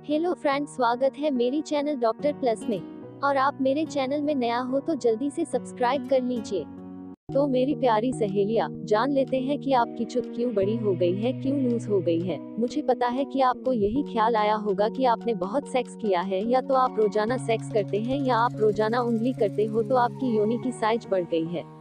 Hello friends, स्वागत है मेरी चैनल डॉक्टर प्लस में। और आप मेरे चैनल में नया हो तो जल्दी से सब्सक्राइब कर लीजिए। तो मेरी प्यारी सहेलियाँ, जान लेते हैं कि आपकी चुत क्यों बड़ी हो गई है, क्यों लूज हो गई है। मुझे पता है कि आपको यही ख्याल आया होगा कि आपने बहुत सेक्स किया है, या तो आप रोजाना सेक्स करते हैं या आप रोजाना उंगली करते हो तो आपकी योनि की साइज बढ़ गई है।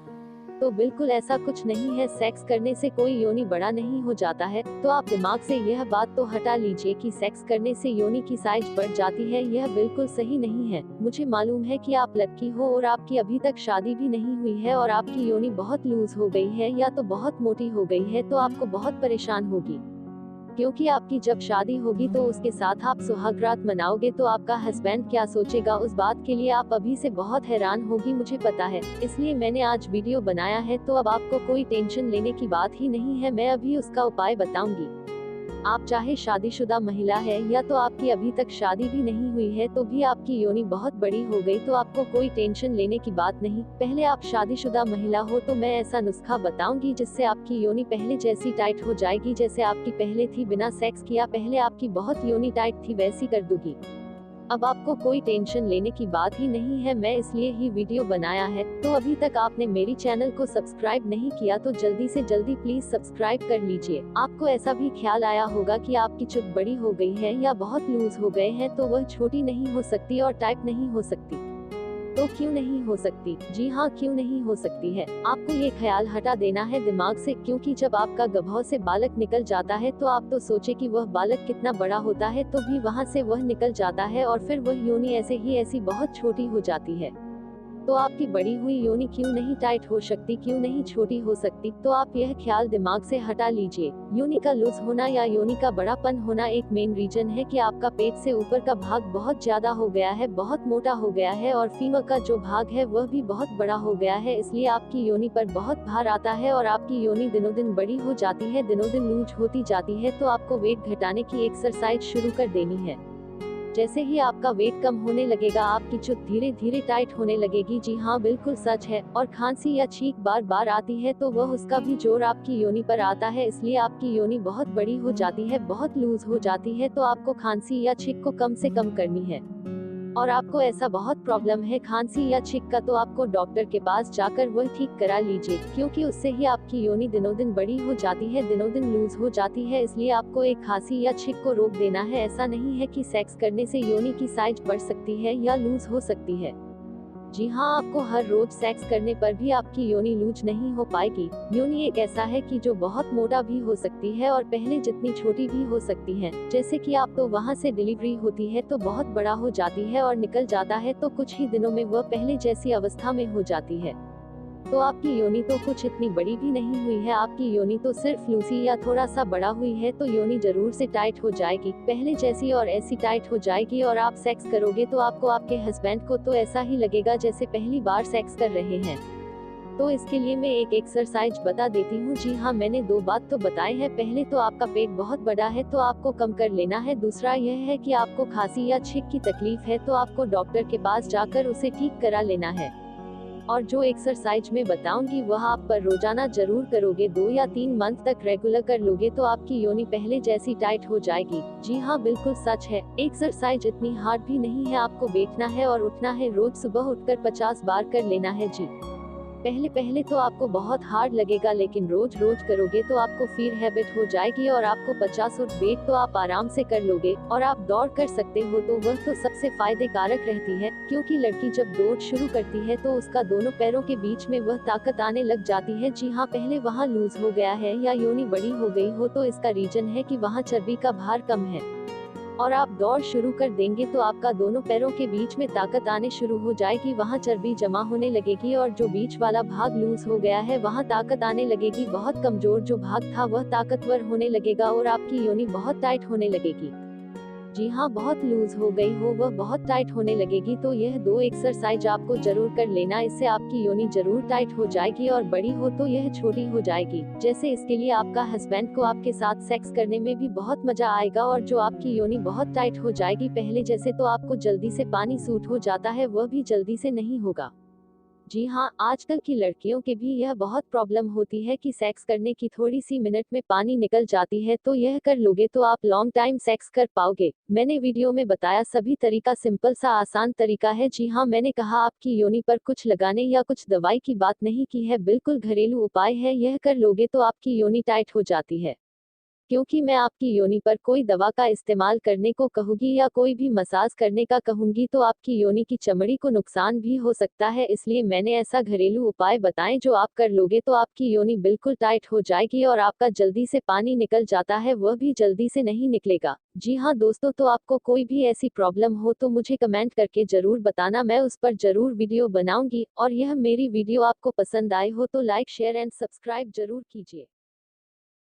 तो बिल्कुल ऐसा कुछ नहीं है, सेक्स करने से कोई योनि बड़ा नहीं हो जाता है। तो आप दिमाग से यह बात तो हटा लीजिए कि सेक्स करने से योनि की साइज बढ़ जाती है, यह बिल्कुल सही नहीं है। मुझे मालूम है कि आप लड़की हो और आपकी अभी तक शादी भी नहीं हुई है और आपकी योनि बहुत लूज हो गई है या तो बहुत मोटी हो गई है, तो आपको बहुत परेशान होगी। क्योंकि आपकी जब शादी होगी तो उसके साथ आप सुहाग रात मनाओगे, तो आपका हस्बैंड क्या सोचेगा, उस बात के लिए आप अभी से बहुत हैरान होगी, मुझे पता है। इसलिए मैंने आज वीडियो बनाया है। तो अब आपको कोई टेंशन लेने की बात ही नहीं है, मैं अभी उसका उपाय बताऊंगी। आप चाहे शादीशुदा महिला है या तो आपकी अभी तक शादी भी नहीं हुई है, तो भी आपकी योनि बहुत बड़ी हो गई तो आपको कोई टेंशन लेने की बात नहीं। पहले आप शादीशुदा महिला हो तो मैं ऐसा नुस्खा बताऊंगी जिससे आपकी योनि पहले जैसी टाइट हो जाएगी, जैसे आपकी पहले थी। बिना सेक्स किया पहले आपकी बहुत योनि टाइट थी, वैसी कर दूंगी। अब आपको कोई टेंशन लेने की बात ही नहीं है, मैं इसलिए ही वीडियो बनाया है। तो अभी तक आपने मेरी चैनल को सब्सक्राइब नहीं किया तो जल्दी से जल्दी प्लीज सब्सक्राइब कर लीजिए। आपको ऐसा भी ख्याल आया होगा कि आपकी चुत बड़ी हो गई है या बहुत लूज हो गए हैं, तो वह छोटी नहीं हो सकती और टाइप नहीं हो सकती। तो क्यों नहीं हो सकती? जी हाँ, क्यों नहीं हो सकती है। आपको ये ख्याल हटा देना है दिमाग से, क्योंकि जब आपका गभौ से बालक निकल जाता है तो आप तो सोचे कि वह बालक कितना बड़ा होता है, तो भी वहाँ से वह निकल जाता है और फिर वह योनि ऐसे ही ऐसी बहुत छोटी हो जाती है। तो आपकी बड़ी हुई योनि क्यों नहीं टाइट हो सकती, क्यों नहीं छोटी हो सकती? तो आप यह ख्याल दिमाग से हटा लीजिए। योनि का लूज होना या योनि का बड़ापन होना एक मेन रीजन है कि आपका पेट से ऊपर का भाग बहुत ज्यादा हो गया है, बहुत मोटा हो गया है, और फीमर का जो भाग है वह भी बहुत बड़ा हो गया है। इसलिए आपकी योनि पर बहुत भार आता है और आपकी योनि दिनों दिन बड़ी हो जाती है, दिनों दिन लूज होती जाती है। तो आपको वेट घटाने की एक्सरसाइज शुरू कर देनी है। जैसे ही आपका वेट कम होने लगेगा, आपकी चुत धीरे धीरे टाइट होने लगेगी। जी हाँ, बिल्कुल सच है। और खांसी या छींक बार बार आती है तो वह उसका भी जोर आपकी योनि पर आता है, इसलिए आपकी योनि बहुत बड़ी हो जाती है, बहुत लूज हो जाती है। तो आपको खांसी या छींक को कम से कम करनी है। और आपको ऐसा बहुत प्रॉब्लम है खांसी या छींक का, तो आपको डॉक्टर के पास जाकर वह ठीक करा लीजिए, क्योंकि उससे ही आपकी योनि दिनों दिन बड़ी हो जाती है, दिनों दिन लूज हो जाती है। इसलिए आपको एक खांसी या छींक को रोक देना है। ऐसा नहीं है कि सेक्स करने से योनि की साइज बढ़ सकती है या लूज हो सकती है। जी हाँ, आपको हर रोज सेक्स करने पर भी आपकी योनि लूज नहीं हो पाएगी। योनि एक ऐसा है कि जो बहुत मोटा भी हो सकती है और पहले जितनी छोटी भी हो सकती है। जैसे कि आप तो वहाँ से डिलीवरी होती है तो बहुत बड़ा हो जाती है और निकल जाता है, तो कुछ ही दिनों में वह पहले जैसी अवस्था में हो जाती है। तो आपकी योनि तो कुछ इतनी बड़ी भी नहीं हुई है, आपकी योनि तो सिर्फ लूसी या थोड़ा सा बड़ा हुई है। तो योनि जरूर से टाइट हो जाएगी, पहले जैसी और ऐसी टाइट हो जाएगी। और आप सेक्स करोगे तो आपको आपके हस्बैंड को तो ऐसा ही लगेगा जैसे पहली बार सेक्स कर रहे हैं। तो इसके लिए मैं एक एक्सरसाइज बता देती हूँ। जी हाँ, मैंने दो बात तो बताए हैं। पहले तो आपका पेट बहुत बड़ा है तो आपको कम कर लेना है। दूसरा यह है कि आपको खांसी या छींक की तकलीफ है तो आपको डॉक्टर के पास जाकर उसे ठीक करा लेना है। और जो एक्सरसाइज मैं बताऊंगी वह आप पर रोजाना जरूर करोगे, 2 या 3 मंथ तक रेगुलर कर लोगे तो आपकी योनि पहले जैसी टाइट हो जाएगी। जी हाँ, बिल्कुल सच है। एक्सरसाइज इतनी हार्ड भी नहीं है, आपको बैठना है और उठना है। रोज सुबह उठकर 50 बार कर लेना है। जी, पहले पहले तो आपको बहुत हार्ड लगेगा, लेकिन रोज रोज करोगे तो आपको फिर हैबिट हो जाएगी और आपको 50 उठ बैठ तो आप आराम से कर लोगे। और आप दौड़ कर सकते हो तो वह तो सबसे फायदे कारक रहती है, क्योंकि लड़की जब दौड़ शुरू करती है तो उसका दोनों पैरों के बीच में वह ताकत आने लग जाती है। जी हाँ, पहले वहाँ लूज हो गया है या योनि बड़ी हो गई हो तो इसका रीजन है कि वहाँ चर्बी का भार कम है। और आप दौड़ शुरू कर देंगे तो आपका दोनों पैरों के बीच में ताकत आने शुरू हो जाएगी, वहाँ चर्बी जमा होने लगेगी और जो बीच वाला भाग लूज हो गया है वहाँ ताकत आने लगेगी। बहुत कमजोर जो भाग था वह ताकतवर होने लगेगा और आपकी योनि बहुत टाइट होने लगेगी। जी हाँ, बहुत लूज हो गई हो वह बहुत टाइट होने लगेगी। तो यह दो एक्सरसाइज आपको जरूर कर लेना, इससे आपकी योनि जरूर टाइट हो जाएगी और बड़ी हो तो यह छोटी हो जाएगी। जैसे इसके लिए आपका हस्बैंड को आपके साथ सेक्स करने में भी बहुत मजा आएगा और जो आपकी योनि बहुत टाइट हो जाएगी पहले जैसे, तो आपको जल्दी से पानी सूट हो जाता है वह भी जल्दी से नहीं होगा। जी हाँ, आजकल की लड़कियों के भी यह बहुत प्रॉब्लम होती है कि सेक्स करने की थोड़ी सी मिनट में पानी निकल जाती है, तो यह कर लोगे तो आप लॉन्ग टाइम सेक्स कर पाओगे। मैंने वीडियो में बताया सभी तरीका सिंपल सा आसान तरीका है। जी हाँ, मैंने कहा आपकी योनि पर कुछ लगाने या कुछ दवाई की बात नहीं की है, बिल्कुल घरेलू उपाय है। यह कर लोगे तो आपकी योनि टाइट हो जाती है। क्योंकि मैं आपकी योनि पर कोई दवा का इस्तेमाल करने को कहूँगी या कोई भी मसाज करने का कहूँगी तो आपकी योनि की चमड़ी को नुकसान भी हो सकता है, इसलिए मैंने ऐसा घरेलू उपाय बताएं जो आप कर लोगे तो आपकी योनि बिल्कुल टाइट हो जाएगी और आपका जल्दी से पानी निकल जाता है वह भी जल्दी से नहीं निकलेगा। जी हाँ दोस्तों, तो आपको कोई भी ऐसी प्रॉब्लम हो तो मुझे कमेंट करके जरूर बताना, मैं उस पर जरूर वीडियो बनाऊंगी। और यह मेरी वीडियो आपको पसंद आए हो तो लाइक शेयर एंड सब्सक्राइब जरूर कीजिए।